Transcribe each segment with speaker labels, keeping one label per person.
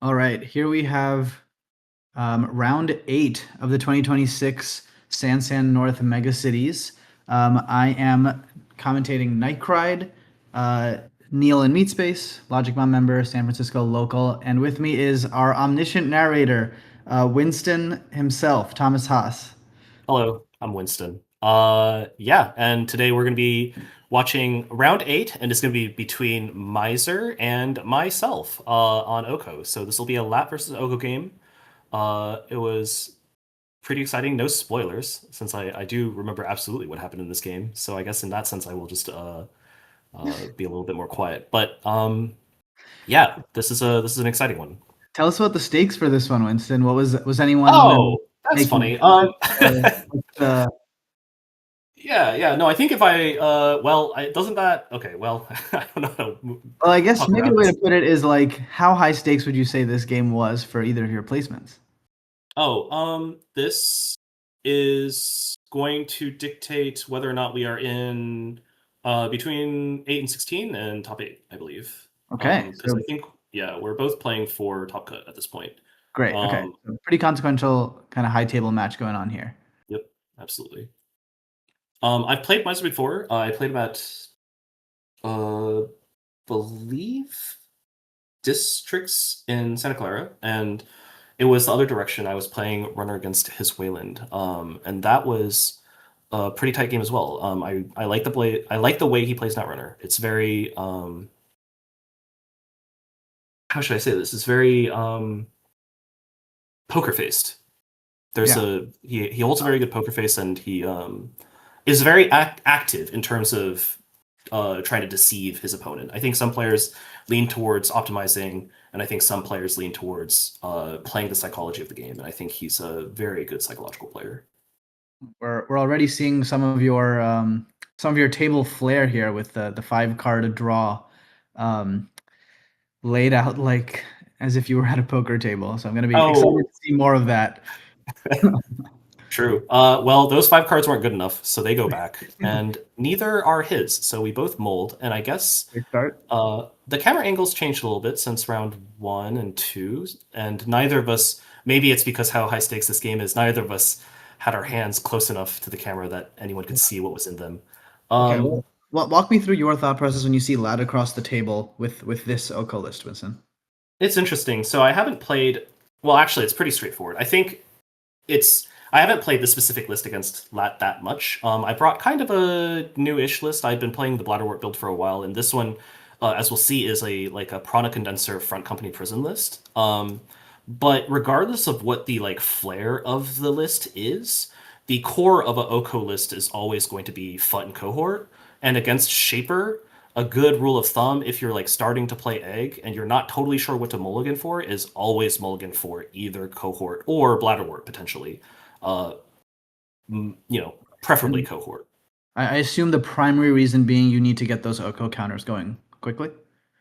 Speaker 1: All right, here we have round 8 of the 2026 Sansan North Megacities. I am commentating Nightcride, uh, Neil in Meatspace, Logic Bomb member, San Francisco local, and with me is our omniscient narrator, Winston himself, Thomas Haas.
Speaker 2: Hello, I'm Winston. Yeah, and today we're going to be watching round 8, and it's going to be between Miser and myself on Oko. So this will be a lap versus Oko game. It was pretty exciting. No spoilers, since I do remember absolutely what happened in this game. So I guess in that sense, I will just be a little bit more quiet. But yeah, this is an exciting one.
Speaker 1: Tell us about the stakes for this one, Winston. Was anyone
Speaker 2: Oh, that's
Speaker 1: making
Speaker 2: funny.
Speaker 1: the
Speaker 2: Yeah. No, I think if doesn't that okay? Well, I don't know how to
Speaker 1: Well, I guess
Speaker 2: talk
Speaker 1: maybe the
Speaker 2: around
Speaker 1: way to
Speaker 2: this.
Speaker 1: put it is like, how high stakes would you say this game was for either of your placements?
Speaker 2: This is going to dictate whether or not we are in between 8 and 16 and top 8, I believe.
Speaker 1: Okay,
Speaker 2: Because
Speaker 1: so
Speaker 2: I think we're both playing for top cut at this point.
Speaker 1: great. Okay,
Speaker 2: Um,
Speaker 1: so pretty consequential kind of high table match going on here.
Speaker 2: yep, absolutely. I've played Miser before. I played about uh believe districts in Santa Clara, and it was the other direction. I was playing runner against his Wayland, and that was a pretty tight game as well. I like the play. I like the way he plays Netrunner. It's very how should I say this? It's very poker faced. There's
Speaker 1: Yeah.
Speaker 2: a he holds a very good poker face, and he is very active in terms of trying to deceive his opponent. I think some players lean towards optimizing, and I think some players lean towards playing the psychology of the game. And I think he's a very good psychological player.
Speaker 1: We're already seeing some of your table flair here with the 5 card draw um, laid out like as if you were at a poker table. So I'm gonna be excited
Speaker 2: Oh,
Speaker 1: to see more of that.
Speaker 2: true. Well, those 5 cards weren't good enough, so they go back, and neither are his. So we both mold, and I guess
Speaker 1: Great start.
Speaker 2: the camera angles changed a little bit since round 1 and 2, and neither of us. Maybe it's because how high stakes this game is. Neither of us had our hands close enough to the camera that anyone could see what was in them.
Speaker 1: Okay,
Speaker 2: Um,
Speaker 1: well, walk me through your thought process when you see loud across the table with this Oko list, Winston.
Speaker 2: it's interesting. So I haven't played. Well, actually, it's pretty straightforward. I think it's. I haven't played the specific list against Lat that much. I brought kind of a new-ish list. I've been playing the Bladderwort build for a while, and this one, as we'll see, is a Prana Condenser front company prison list. But regardless of what the flair of the list is, the core of a Oko list is always going to be Fut and Cohort. And against Shaper, a good rule of thumb, if you're starting to play Egg and you're not totally sure what to mulligan for, is always mulligan for either Cohort or Bladderwort potentially. Uh, preferably
Speaker 1: And
Speaker 2: Cohort.
Speaker 1: I assume the primary reason being you need to get those Oko counters going quickly.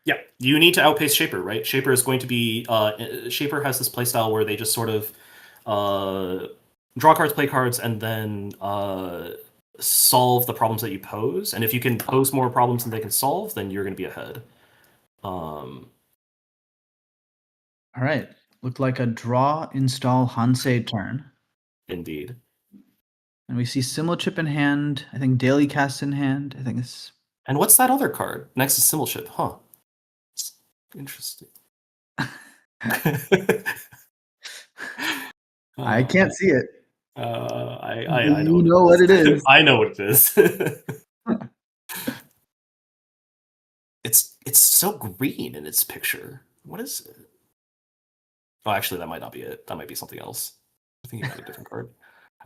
Speaker 2: Yeah, you need to outpace Shaper, right? Shaper is going to be Shaper has this playstyle where they just sort of draw cards, play cards, and then solve the problems that you pose. And if you can pose more problems than they can solve, then you're going to be ahead.
Speaker 1: All right. Looked like a draw, install, Hansei turn.
Speaker 2: Indeed.
Speaker 1: And we see Simulchip in hand. I think Daily Cast in hand. I think it's.
Speaker 2: And what's that other card next to Simulship? Huh. It's interesting.
Speaker 1: I can't see it.
Speaker 2: I know
Speaker 1: You
Speaker 2: what
Speaker 1: know what
Speaker 2: it
Speaker 1: it
Speaker 2: is.
Speaker 1: is.
Speaker 2: I know what it is. It's so green in its picture. What is it? Oh, actually, that might not be it. That might be something else. I think you had a different card.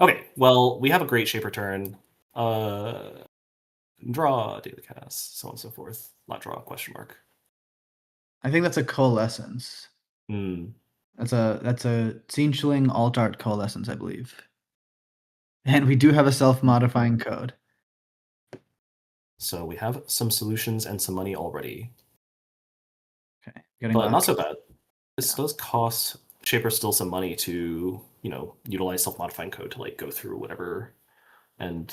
Speaker 2: Okay, well, we have a great shaper turn. Draw, daily cast, so on and so forth. Not draw, question mark.
Speaker 1: I think that's a coalescence.
Speaker 2: Hmm.
Speaker 1: That's a Zinchling alt art coalescence, I believe. And we do have a self-modifying code.
Speaker 2: So we have some solutions and some money already.
Speaker 1: Okay, getting
Speaker 2: But not
Speaker 1: luck.
Speaker 2: so bad. This does cost Shaper still some money to, utilize self-modifying code to go through whatever. And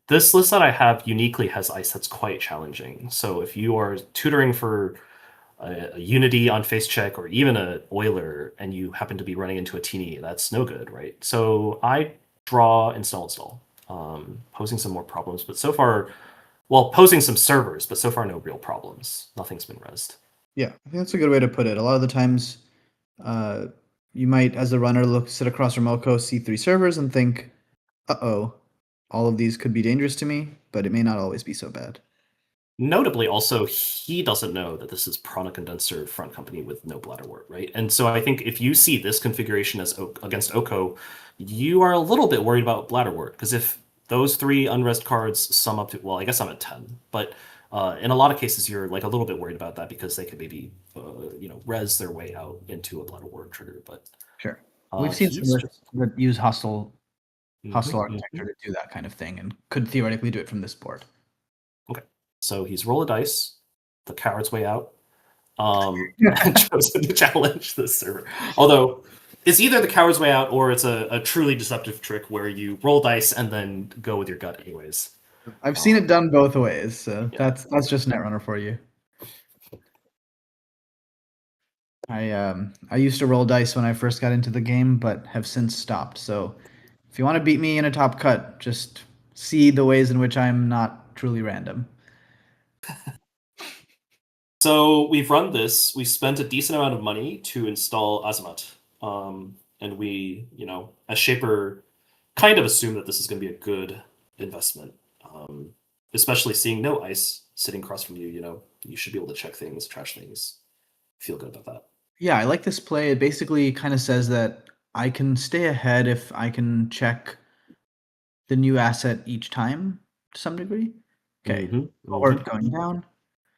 Speaker 2: this list that I have uniquely has ice that's quite challenging. So if you are tutoring for a Unity on face check or even a Euler, and you happen to be running into a Teeny, that's no good, right? So I draw, install, posing some more problems, but so far, well, posing some servers, but so far no real problems. Nothing's been rezzed.
Speaker 1: Yeah, I think that's a good way to put it. A lot of the times, uh, you might, as a runner, sit across from Oko, see three servers, and think, "Uh-oh, all of these could be dangerous to me," but it may not always be so bad.
Speaker 2: Notably, also, he doesn't know that this is Prana Condenser front company with no bladderwort, right? And so I think if you see this configuration as against Oko, you are a little bit worried about bladderwort, because if those three unrest cards sum up to, well, I guess I'm at 10, but in a lot of cases, you're like a little bit worried about that because they could maybe, res their way out into a bladderwort trigger. But
Speaker 1: Sure. We've seen some
Speaker 2: he's
Speaker 1: lists
Speaker 2: just.
Speaker 1: that use hostile
Speaker 2: Mhm,
Speaker 1: architecture
Speaker 2: mhm.
Speaker 1: to do that kind of thing and could theoretically do it from this board.
Speaker 2: Okay, so he's roll a dice, the coward's way out, and chosen to challenge this server. Although it's either the coward's way out or it's a truly deceptive trick where you roll dice and then go with your gut anyways.
Speaker 1: I've seen it done both ways, so
Speaker 2: Yeah.
Speaker 1: that's just Netrunner for you. I used to roll dice when I first got into the game, but have since stopped. So if you want to beat me in a top cut, just see the ways in which I'm not truly random.
Speaker 2: So we've run this. We spent a decent amount of money to install Azimuth. And we, as Shaper, kind of assume that this is going to be a good investment. Especially seeing no ice sitting across from you, you should be able to check things, trash things. Feel good about that.
Speaker 1: Yeah, I like this play. It basically kind of says that I can stay ahead if I can check the new asset each time to some degree. Okay,
Speaker 2: Mm-hmm. Mm-hmm.
Speaker 1: cohort going down.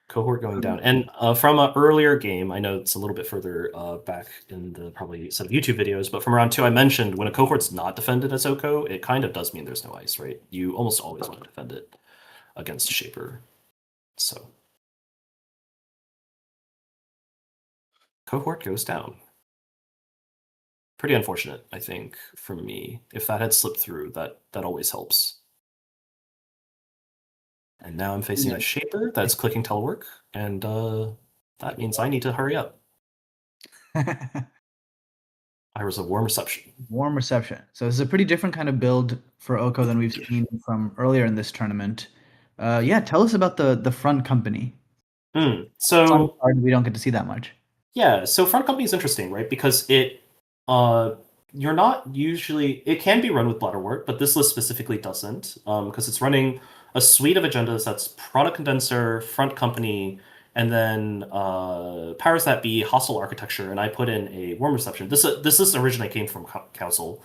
Speaker 2: Cohort going down. And from an earlier game, I know it's a little bit further back in the probably set of YouTube videos, but from round 2, I mentioned when a cohort's not defended as Oko, it kind of does mean there's no ice, right? You almost always want to defend it against Shaper. So cohort goes down. Pretty unfortunate, I think, for me. If that had slipped through, that always helps. And now I'm facing a Shaper that's clicking telework, and that means I need to hurry up. I was a warm reception.
Speaker 1: Warm reception. So this is a pretty different kind of build for Oko than we've seen from earlier in this tournament. Yeah, tell us about the front company. It's on
Speaker 2: So
Speaker 1: card, we don't get to see that much.
Speaker 2: yeah, so front company is interesting, right? Because uh, you're not usually, it can be run with bladderwort, but this list specifically doesn't, because it's running a suite of agendas that's product condenser, front company, and then powers that be, hostile architecture, and I put in a warm reception. This list originally came from Council,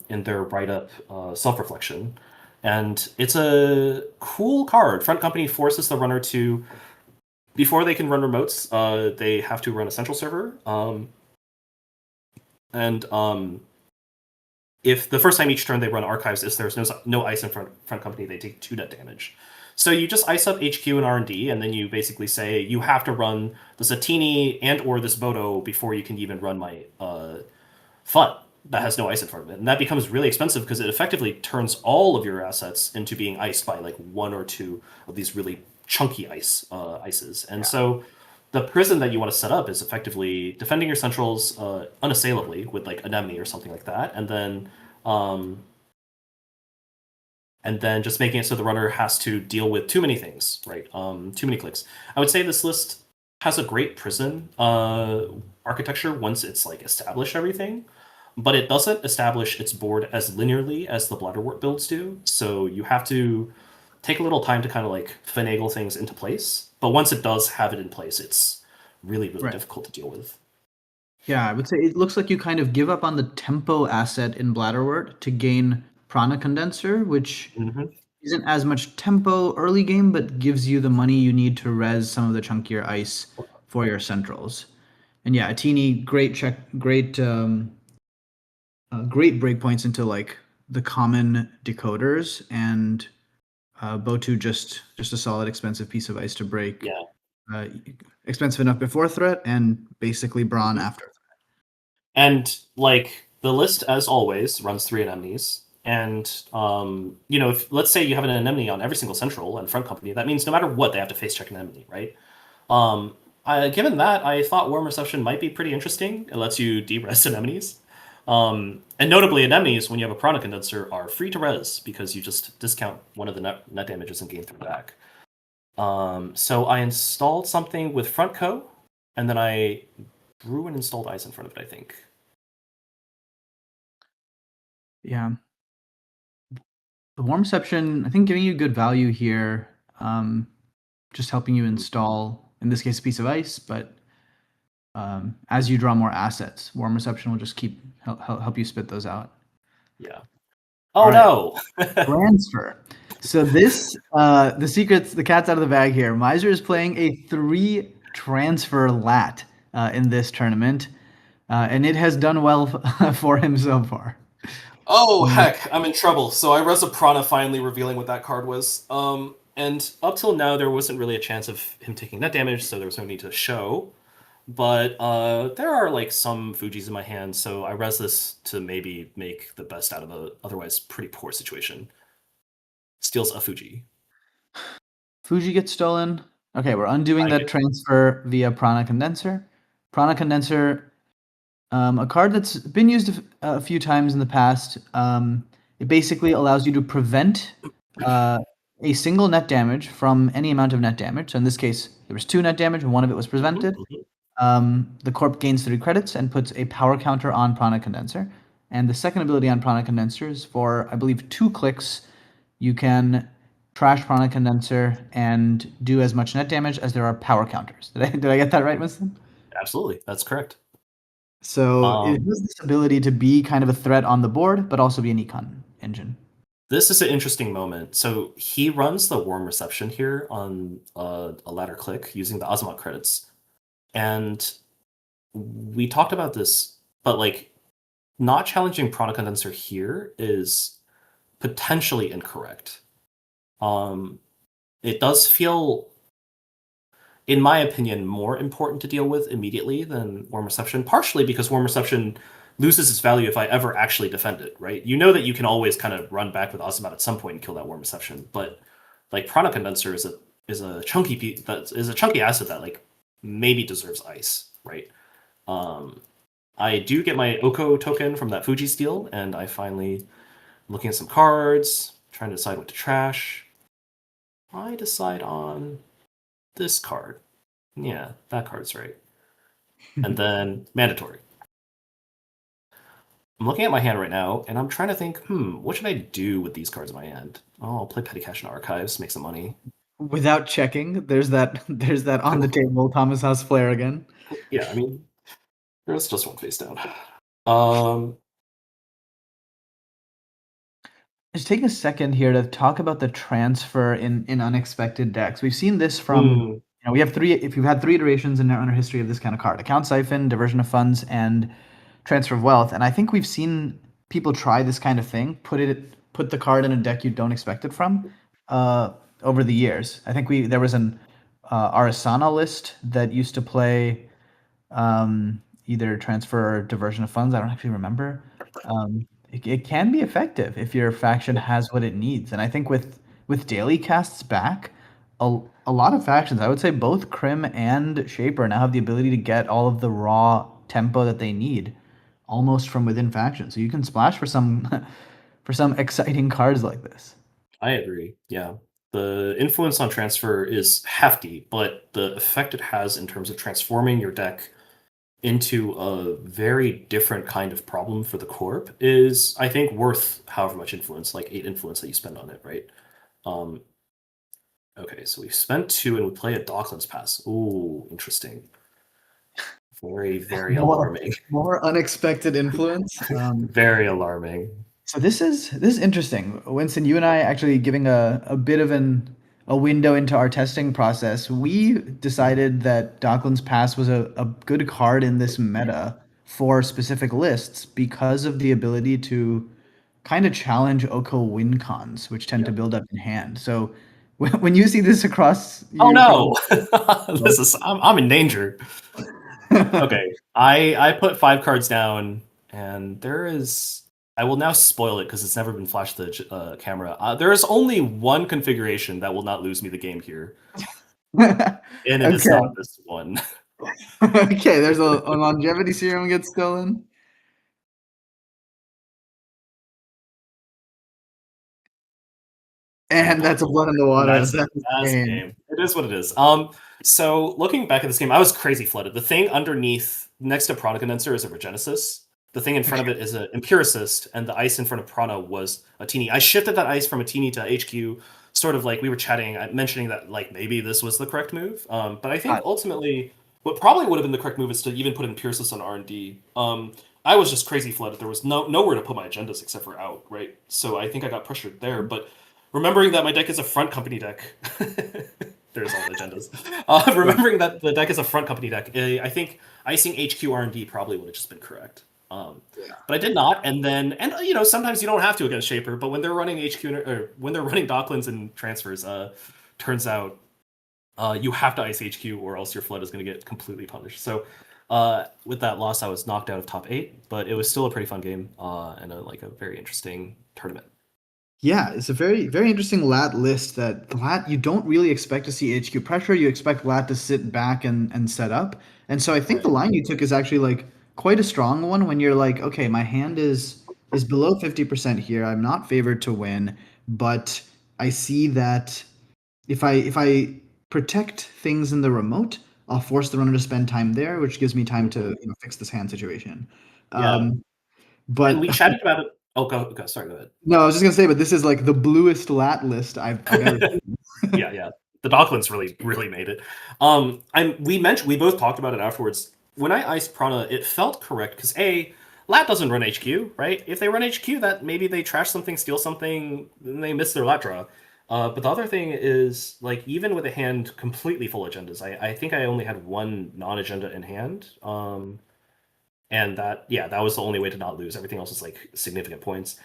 Speaker 2: in their write-up self reflection, and it's a cool card. Front company forces the runner to, before they can run remotes, they have to run a central server. And if the first time each turn they run archives, if there's no ice in front company, they take 2 net damage. So you just ice up HQ and R&D, and then you basically say you have to run the Satini and or this Bodo before you can even run my FUT that has no ice in front of it. And that becomes really expensive because it effectively turns all of your assets into being iced by like 1 or 2 of these really chunky ices. And so the prison that you want to set up is effectively defending your centrals unassailably with like anemone or something like that, and then just making it so the runner has to deal with too many things, right? Too many clicks. I would say this list has a great prison architecture once it's like established everything, but it doesn't establish its board as linearly as the Bladderwort builds do. So you have to take a little time to kind of like finagle things into place. But once it does have it in place, it's really, really
Speaker 1: Right.
Speaker 2: difficult to deal with.
Speaker 1: Yeah, I would say it looks like you kind of give up on the tempo asset in Bladderwort to gain Prana Condenser, which
Speaker 2: Mm-hmm.
Speaker 1: isn't as much tempo early game, but gives you the money you need to res some of the chunkier ice for your centrals. And yeah, Atini, great check, great breakpoints into like the common decoders, and Botu just a solid expensive piece of ice to break.
Speaker 2: Yeah.
Speaker 1: Uh, Expensive enough before threat and basically brawn
Speaker 2: Mm-hmm.
Speaker 1: after.
Speaker 2: And like the list, as always, runs 3 anemones. And if let's say you have an anemone on every single central and front company, that means no matter what, they have to face check an anemone, right? Given that, I thought Warm Reception might be pretty interesting. It lets you de-res anemones. And notably, anemones, when you have a Prana Condenser, are free to res because you just discount one of the net damages and gain 3 back. So I installed something with front co, and then I drew and installed ice in front of it, I think.
Speaker 1: Yeah. The warm reception, I think, giving you good value here, just helping you install, in this case, a piece of ice, but as you draw more assets, warm reception will just keep help you spit those out.
Speaker 2: Yeah.
Speaker 1: All
Speaker 2: Oh
Speaker 1: right.
Speaker 2: no!
Speaker 1: Transfer. So this, the secrets, the cat's out of the bag here. Miser is playing a 3 transfer lat in this tournament, and it has done well for him so far.
Speaker 2: Oh heck, I'm in trouble. So I res a Prana, finally revealing what that card was. And up till now there wasn't really a chance of him taking net damage, so there was no need to show. But there are like some Fujis in my hand, so I res this to maybe make the best out of a otherwise pretty poor situation. Steals a Fuji.
Speaker 1: Fuji gets stolen. Okay, we're undoing
Speaker 2: I
Speaker 1: that
Speaker 2: get
Speaker 1: transfer via Prana Condenser. Prana Condenser, a card that's been used a few times in the past. It basically allows you to prevent a single net damage from any amount of net damage. So in this case, there was 2 net damage, and one of it was prevented. The corp gains 3 credits and puts a power counter on Prana Condenser. And the second ability on Prana Condenser is for, I believe, 2 clicks. You can trash Prana Condenser and do as much net damage as there are power counters. Did I get that right, Winston?
Speaker 2: Absolutely, that's correct.
Speaker 1: So it has this ability to be kind of a threat on the board, but also be an econ engine.
Speaker 2: This is an interesting moment. So he runs the warm reception here on a ladder click using the Azamat credits. And we talked about this, but like not challenging Prana Condenser here is potentially incorrect. It does feel, in my opinion, more important to deal with immediately than Warm Reception, partially because Warm Reception loses its value if I ever actually defend it, right? You know that you can always kind of run back with Azamat at some point and kill that Warm Reception, but like Prana Condenser is a chunky asset that like maybe deserves ice, right? I do get my Oko token from that Fuji steal, and I finally looking at some cards, trying to decide what to trash. I decide on this card. Yeah, that card's right. And then mandatory. I'm looking at my hand right now, and I'm trying to think, what should I do with these cards in my hand? Oh, I'll play Petty Cash and Archives, make some money.
Speaker 1: Without checking, there's that on the table Thomas House Flare again.
Speaker 2: Yeah, I mean, there's just one face down.
Speaker 1: Just take a second here to talk about the transfer in unexpected decks. We've seen this from we have 3. If you've had 3 iterations in our history of this kind of card: account siphon, diversion of funds, and transfer of wealth. And I think we've seen people try this kind of thing, put the card in a deck you don't expect it from, over the years. I think there was an Arasana list that used to play either transfer or diversion of funds. I don't actually remember. It can be effective if your faction has what it needs. And I think with daily casts back, a lot of factions, I would say both Crim and Shaper, now have the ability to get all of the raw tempo that they need almost from within factions. So you can splash for some for some exciting cards like this.
Speaker 2: I agree. Yeah. The influence on transfer is hefty, but the effect it has in terms of transforming your deck into a very different kind of problem for the corp is, I think, worth however much influence, like 8 influence that you spend on it, right? Okay, so we've spent 2 and we play a Docklands Pass. Ooh, interesting. Very, very alarming.
Speaker 1: More unexpected influence.
Speaker 2: Very alarming.
Speaker 1: So this is interesting. Winston, you and I actually giving a bit of a window into our testing process. We decided that Docklands Pass was a good card in this meta for specific lists because of the ability to kind of challenge Oko win cons, which tend to build up in hand. So when you see this across
Speaker 2: Oh
Speaker 1: you
Speaker 2: no! I'm in danger. Okay, I put 5 cards down, and there is. I will now spoil it because it's never been flashed to the camera. There is only one configuration that will not lose me the game here, and it is
Speaker 1: Okay.
Speaker 2: not this one.
Speaker 1: Okay, there's a longevity serum gets stolen. And that's a blood in the water.
Speaker 2: That's it.
Speaker 1: That's
Speaker 2: That's the
Speaker 1: insane.
Speaker 2: game. It is what it is. So looking back at this game, I was crazy flooded. The thing underneath, next to Prana Condenser, is a Regenesis. The thing in front of it is an Empiricist, and the ice in front of Prana was a Teeny. I shifted that ice from a Teeny to HQ, sort of like we were chatting, mentioning that like maybe this was the correct move. But I think ultimately, what probably would have been the correct move is to even put Empiricist on R&D. I was just crazy flooded. There was nowhere to put my agendas except for out, right? So I think I got pressured there, but remembering that my deck is a front company deck. There's all the agendas. Remembering that the deck is a front company deck, I think icing HQ R&D probably would have just been correct. But I did not, and sometimes you don't have to against Shaper, but when they're running HQ or when they're running Docklands and transfers, turns out you have to ice HQ or else your flood is going to get completely punished. So with that loss, I was knocked out of top 8, but it was still a pretty fun game and a very interesting tournament.
Speaker 1: Yeah, it's a very, very interesting lat list that the lat you don't really expect to see HQ pressure. You expect lat to sit back and set up. And so I think the
Speaker 2: Right.
Speaker 1: line you took is actually like quite a strong one when you're like, okay, my hand is below 50% here. I'm not favored to win, but I see that if I protect things in the remote, I'll force the runner to spend time there, which gives me time to fix this hand situation.
Speaker 2: Yeah. And
Speaker 1: But
Speaker 2: we chatted about it. Oh, go. Sorry, go ahead.
Speaker 1: no, I was just gonna say, but this is like the bluest lat list I've ever seen.
Speaker 2: Yeah. The Docklands really made it. We both talked about it afterwards. When I iced Prana, it felt correct because Lat doesn't run HQ, right? If they run HQ, that maybe they trash something, steal something, and they miss their Lat draw. But the other thing is, like, even with a hand completely full agendas, I think I only had one non-agenda in hand. And that was the only way to not lose. Everything else was like significant points.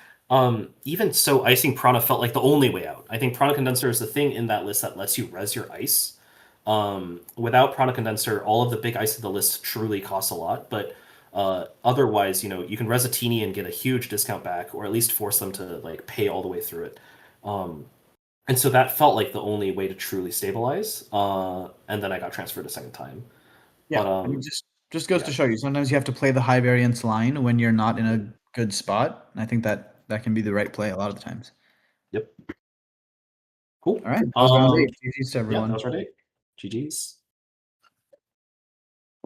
Speaker 2: Even so, icing Prana felt like the only way out. I think Prana Condenser is the thing in that list that lets you res your ice. Without Prana Condenser, all of the big ice of the list truly costs a lot, but otherwise, you can res a teeny and get a huge discount back, or at least force them to like pay all the way through it. And so that felt like the only way to truly stabilize. And then I got transferred a second time.
Speaker 1: Yeah,
Speaker 2: But
Speaker 1: I mean, just goes
Speaker 2: yeah.
Speaker 1: to show you. Sometimes you have to play the high variance line when you're not in a good spot. And I think that can be the right play a lot of the times.
Speaker 2: Yep. Cool.
Speaker 1: All right, that was round 8. GG's to
Speaker 2: Yeah, that
Speaker 1: everyone.
Speaker 2: was right. GG's.